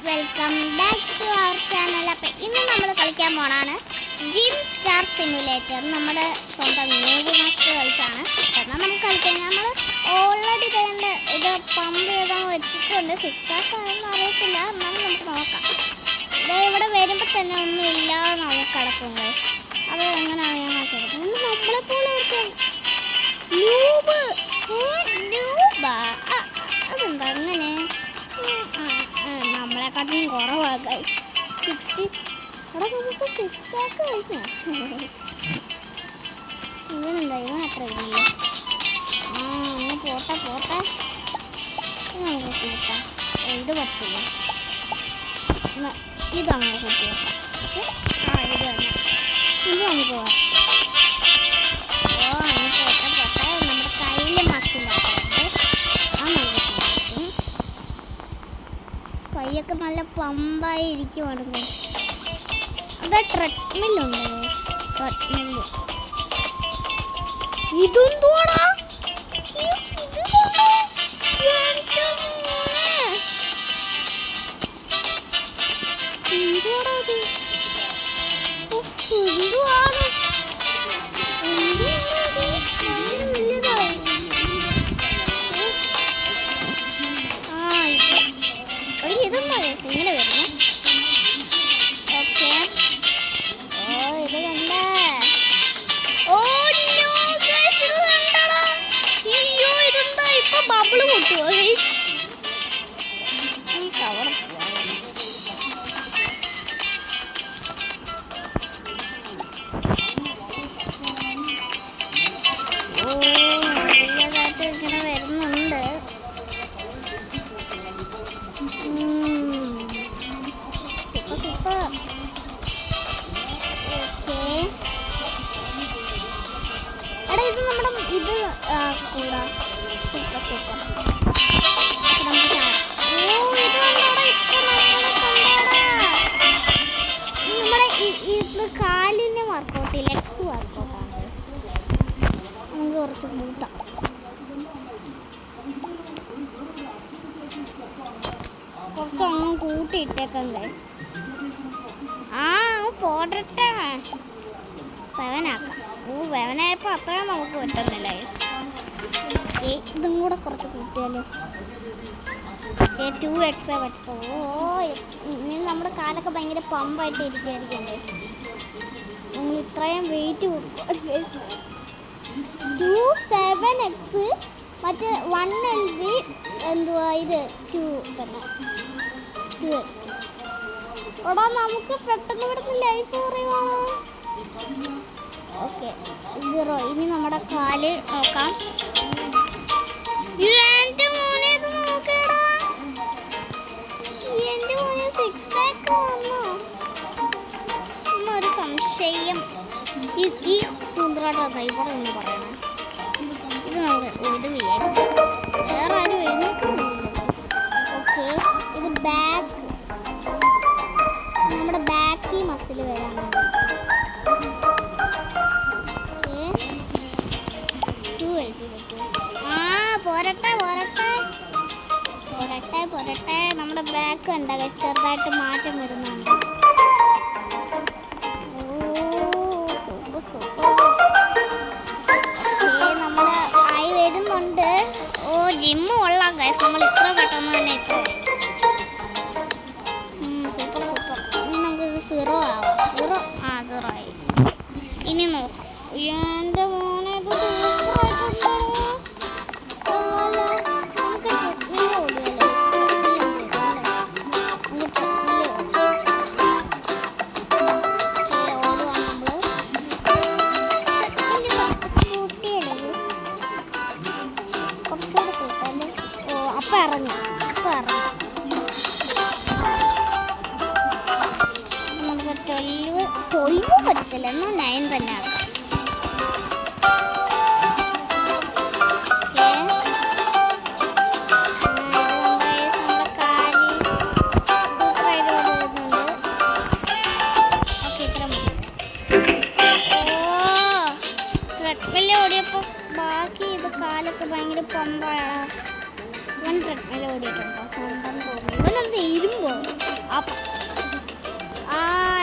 Welcome back to our channel. അപ്പം ഇന്ന് നമ്മൾ കളിക്കാൻ പോണാണ് ജിം സ്റ്റാർ സിമുലേറ്റർ. നമ്മുടെ സ്വന്തം ന്യൂബ് മാസ്റ്റർ കളിച്ചാണ്. എന്നാൽ നമുക്ക് കളിക്കാം. നമ്മൾ ഓൾറെഡി ഇത് പമ്പ് ചെയ്താൽ വെച്ചിട്ടുണ്ട്. 6 പാക്ക് ആണെന്ന് അറിയത്തില്ല, എന്നാലും നമുക്ക് നോക്കാം. ഇവിടെ വരുമ്പോൾ തന്നെ ഒന്നും ഇല്ലാതെ നമുക്ക് കിടക്കും. അത് എങ്ങനെയാണ് ഞാൻ മനസ്സിലാക്കുന്നത്? നമ്മളെപ്പോലെ അതെന്താ അങ്ങനെ? നമ്മളെക്കാട്ടും കുറവാണ് 60. അവിടെ നമുക്ക് 6 പാക്ക് കഴിക്കാം. ഇവനെന്താ ഇവൻ അത്ര ഇല്ല. ഒന്ന് പോട്ടെ നമുക്ക് കൂട്ടാം. ഇത് പറ്റില്ല, ഇതാണ് കൂട്ടി വെക്കാം. പക്ഷെ ഇത് തന്നെ നമുക്ക് പോവാം. പോട്ടെ നമ്മുടെ കയ്യിൽ മസിലാക്കുന്നുണ്ട്. ആ നല്ല ശരിക്കും കൈയൊക്കെ നല്ല പമ്പായി ഇരിക്കുവാണ്. അവിടെ ട്രെഡ്മില്ലുണ്ട്. ട്രെഡ്മില്ല് ഇതെന്തോടാ? ഇങ്ങനെ വരുന്നു. ഓക്കെ, ഇത് കണ്ട. അയ്യോ, ഇതെന്താ ഇപ്പൊ ബബിള് പൊട്ടുവോ? അവിടെ ഇങ്ങനെ വരുന്നുണ്ട്. ഇത് നമ്മുടെ ഇത് കൂടാ. സൂപ്പർ നമ്മുടെ ഇത് കാലിന് വർക്കൗട്ട്, ലെഗ്സ് വർക്കൗട്ടാണ്. നമുക്ക് കുറച്ച് കൂട്ടാം. കുറച്ചൊന്നും കൂട്ടിയിട്ടേക്കാം ഗൈസ്. പോടട്ടെ, 7 ആക്കാം. 7 ആയപ്പോൾ അത്രയും നമുക്ക് പറ്റുന്നില്ല ഗൈസ്. ഇതും കൂടെ കുറച്ച് കൂട്ടിയാലോ. 2x പറ്റുള്ളൂ. ഇനി നമ്മുടെ കാലൊക്കെ ഭയങ്കര പമ്പായിട്ട് ഇരിക്കുമായിരിക്കും ഗൈസ്. നമ്മൾ ഇത്രയും വെയിറ്റ് ഗൈസ്. 7x മറ്റേ 1lb എന്തുവാ ഇത് 2 തന്നെ. 2x എടാ, നമുക്ക് പെട്ടെന്ന് ഇവിടുന്ന് ലൈഫ് കുറയുവാണോ? ഓക്കെ, 0. ഇനി നമ്മുടെ കാല് നോക്കാം. എൻ്റെ മോനെ, ഇത് നോക്കടാ. എൻ്റെ മോനെ 6 പാക്ക് വന്നോ? ഒരു സംശയം. ഈ പൂന്തോട്ടം ഇവിടെ ഒന്ന് പറയണേ. ഇത് നമുക്ക് ഇത് ചെയ്യാം. വേറെ ആരും എഴുന്നേക്കുന്നില്ല. ഓക്കെ, ഇത് ബാക്ക്. നമ്മുടെ ബാക്കി മസിൽ വരാൻ വേണ്ടി. പോരട്ടെ. നമ്മുടെ ബാക്ക് കണ്ട ചെറുതായിട്ട് മാറ്റം വരുന്നുണ്ട്. സൂപ്പർ. നമ്മുടെ ആയി വരുന്നുണ്ട്. ജിമ്മ് കൊള്ളാം ഗൈസ്. നമ്മൾ ഇത്ര പെട്ടെന്ന് തന്നെ സൂപ്പർ. ഇനി നമുക്ക് 0 ആവാം. 0 ആയി. ഇനി നോക്കാം. എൻ്റെ മോനെ, ഇത് സൂപ്പറായിട്ടുണ്ടോ? നമുക്ക് 12 പറ്റത്തില്ല, എന്നാൽ 9 തന്നെ ആക്കാം. ട്രെഡ്മില്ല് ഓടിയപ്പോൾ ബാക്കി ഇത് കാലൊക്കെ ഭയങ്കര പമ്പാണ്. 1 ട്രെഡ്മില്ല് ഓടിയിട്ടുണ്ടോ? ഇവനെന്ത് ഇരുമ്പോ?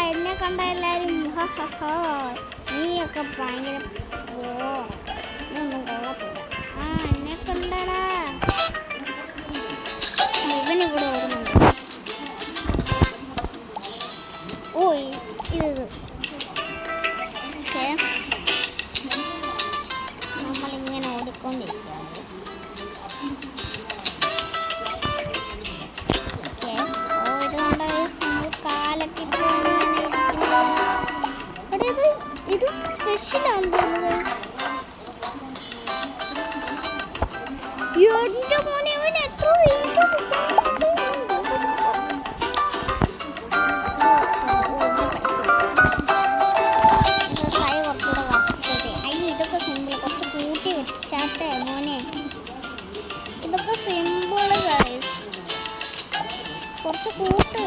എന്നെ കണ്ട എല്ലാരും നീയൊക്കെ ഭയങ്കര ഒന്നും കൊള്ളത്തില്ല. എന്നെ കണ്ടടാ. ഇവനിവിടെ ഓടുന്നുണ്ട്. ഇത് നമ്മളിങ്ങനെ ഓടിക്കൊണ്ടിരിക്കുകയാണ്. കാലൊക്കെ ഇത് സ്പെഷ്യലാണ് തോന്നുന്നത്. എന്റെ മോനെ ഇവൻ എത്ര ഇതൊക്കെ സിമ്പിൾ. കുറച്ച് കൂട്ടി വെച്ചാട്ടെ മോനെ. ഇതൊക്കെ സിമ്പിള് കുറച്ച് കൂട്ട്.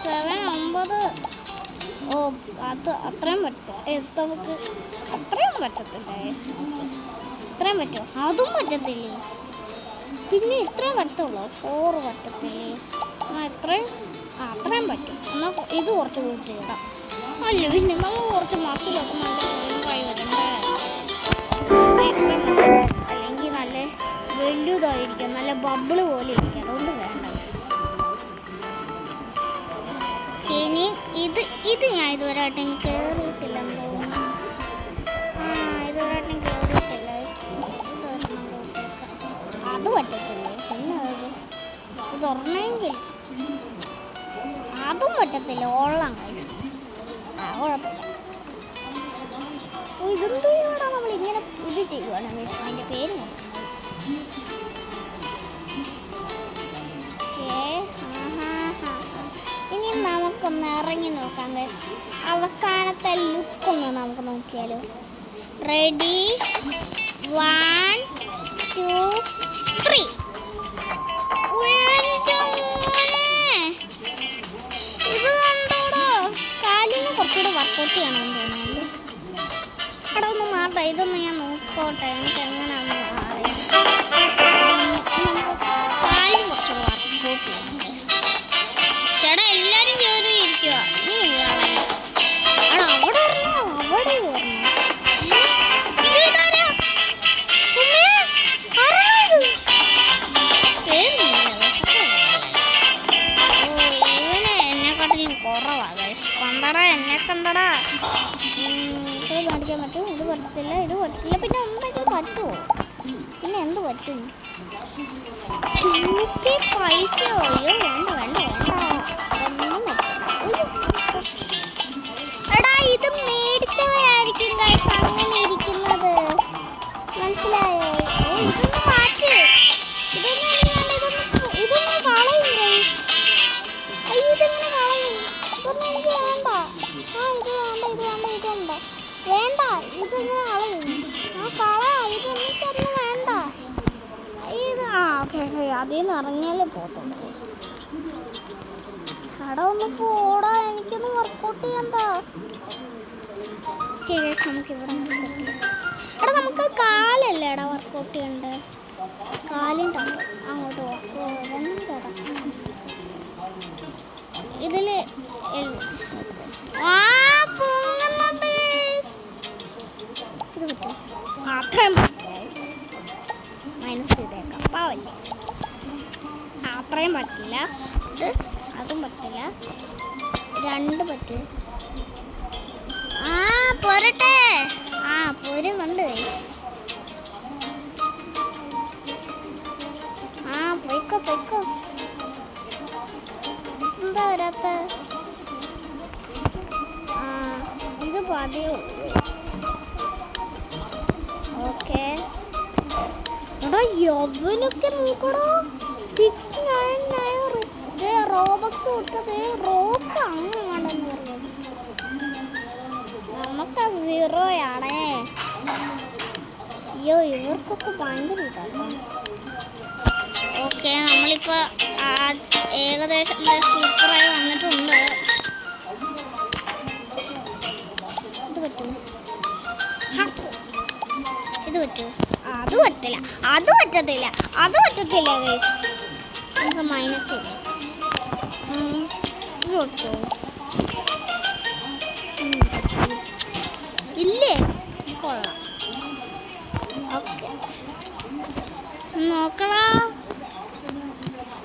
7 9 അത് അത്രയും പറ്റും. നമുക്ക് അത്രയും പറ്റത്തില്ല. ഇത്രയും പറ്റുമോ? അതും പറ്റത്തില്ലേ. പിന്നെ ഇത്രയും പറ്റുള്ളൂ. 4 പറ്റത്തില്ലേ. അത്രയും പറ്റും. എന്നാൽ ഇത് കുറച്ച് കൂട്ടി ഇടാം. അല്ല പിന്നെ നമ്മൾ കുറച്ച് മസിലൊക്കെ നല്ല ക്രീമായി വരണ്ടേ. അല്ലെങ്കിൽ നല്ല വലുതായിരിക്കും, നല്ല ബബിള് പോലെ ഇരിക്കും. അതുകൊണ്ട് വേണ്ട. ഇനി ഇത് ഞാൻ ഇതുവരെയായിട്ടും കയറിയിട്ടില്ലെന്ന് തോന്നുന്നു. ഇതുവരെയായിട്ടും കയറിയിട്ടില്ല. അത് പറ്റത്തില്ലേ. പിന്നെ ഇത് ഒരെണ്ണമെങ്കിൽ അതും പറ്റത്തില്ല. ഓളാം കുഴപ്പമില്ല. ഇതെന്തോ നമ്മളിങ്ങനെ ഇത് ചെയ്യുവാണ്. അതിൻ്റെ പേര് ഇനി നമുക്കൊന്ന് ഇറങ്ങി നോക്കാം. അവസാനത്തെ ലുക്കൊന്ന് നമുക്ക് നോക്കിയാലോ. റെഡി 1 2 3. ഇത് കണ്ടോടോ. കാലിന് കുറച്ചുകൂടെ വർക്കൗട്ട് ചെയ്യണമെന്ന് തോന്നുന്നുണ്ട്. അവിടെ ഒന്ന് മാറട്ടെ. ഇതൊന്ന് ഞാൻ നോക്കോട്ടെ. എനിക്ക് എങ്ങനെയാണെന്ന് അറിയാം. നമുക്ക് കാലിന് കുറച്ചുകൂടെ വർക്കൗട്ട് ചെയ്യണം. ചേട്ടാ എല്ലാരും കയറിയിരിക്കുക. നീ അവിടെ അവിടെ എന്നെക്കാട്ടിലും കുറവാണ്. കണ്ടടാ എന്നെ കണ്ടടാ. ഇത് കാണിക്കാൻ പറ്റും. ഇത് പറ്റത്തില്ല. പിന്നെ എന്തെങ്കിലും പറ്റുമോ? പിന്നെ എന്ത് പറ്റും? പൈസയോ? വേണ്ട. എടാ ഇത് മേടിച്ചവരായിരിക്കും അങ്ങനെ ഇരിക്കുന്നത്. മനസ്സിലായോ? ഇതൊന്ന് മാറ്റ്. ഇതൊന്നും കളയും. ഇതെങ്ങനെ കളയും? ഇതൊന്നും എനിക്ക് വേണ്ട. വേണ്ട. ഇതെങ്ങനെ കളയും? ഇതൊന്നും വേണ്ട. ഓക്കെ അതിൽ നിന്ന് ഇറങ്ങിയാലേ പോകത്തുള്ളൂ. അവിടെ ഒന്ന് പോടാ. എനിക്കൊന്ന് വർക്കൗട്ട് ചെയ്യണ്ട. നമുക്കിവിടെ എടാ നമുക്ക് കാലല്ലേ എടാ വർക്കൗട്ട് ചെയ്യണ്ടേ. കാലിൻ്റെ അങ്ങോട്ട് ഇതില് ഇത് പറ്റും. അത്രയും മൈനസ് ചെയ്തേക്കാം. പാവല്ലേ. അത്രയും പറ്റില്ല. അതും പറ്റില്ല. 2 പറ്റും. പോരട്ടെ. പോരുന്നുണ്ട്. പൊയ്ക്കോ. എന്താ വരാത്ത? ഇത് പതിയേ ഉള്ളൂ. ഓക്കെ. എടാ യവനൊക്കെ നോക്കടോ. 699 റോബക്സ് കൊടുത്തത്. റോക്ക് അങ്ങനെ വേണ്ടെന്ന് പറഞ്ഞു. നമുക്ക് 0 ആണേ. അയ്യോ ഇവർക്കൊക്കെ ഭയങ്കര ഇതാണ്. ഓക്കെ നമ്മളിപ്പോൾ ഏകദേശം സൂപ്പറായി വന്നിട്ടുണ്ട്. ഇത് പറ്റുമോ? ഇത് പറ്റുമോ? അത് പറ്റത്തില്ല. ഗൈസ് നമുക്ക് മൈനസ് ഇല്ലേ ഇത് കൊടുത്തോ ഇല്ലേ കൊള്ളാം. ഓക്കെ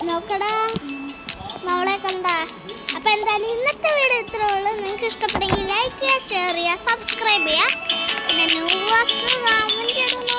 നോക്കടാ മോളെ കണ്ട. അപ്പം എന്തായാലും ഇന്നത്തെ വീഡിയോ ഇത്രേ ഉള്ളൂ. നിങ്ങൾക്ക് ഇഷ്ടപ്പെട്ടെങ്കിൽ ലൈക്ക് ചെയ്യുക, ഷെയർ ചെയ്യുക, സബ്സ്ക്രൈബ് ചെയ്യുക. പിന്നെ ന്യൂ വാസ്റ്റർ കമൻറ്റ് ഇടുന്നു.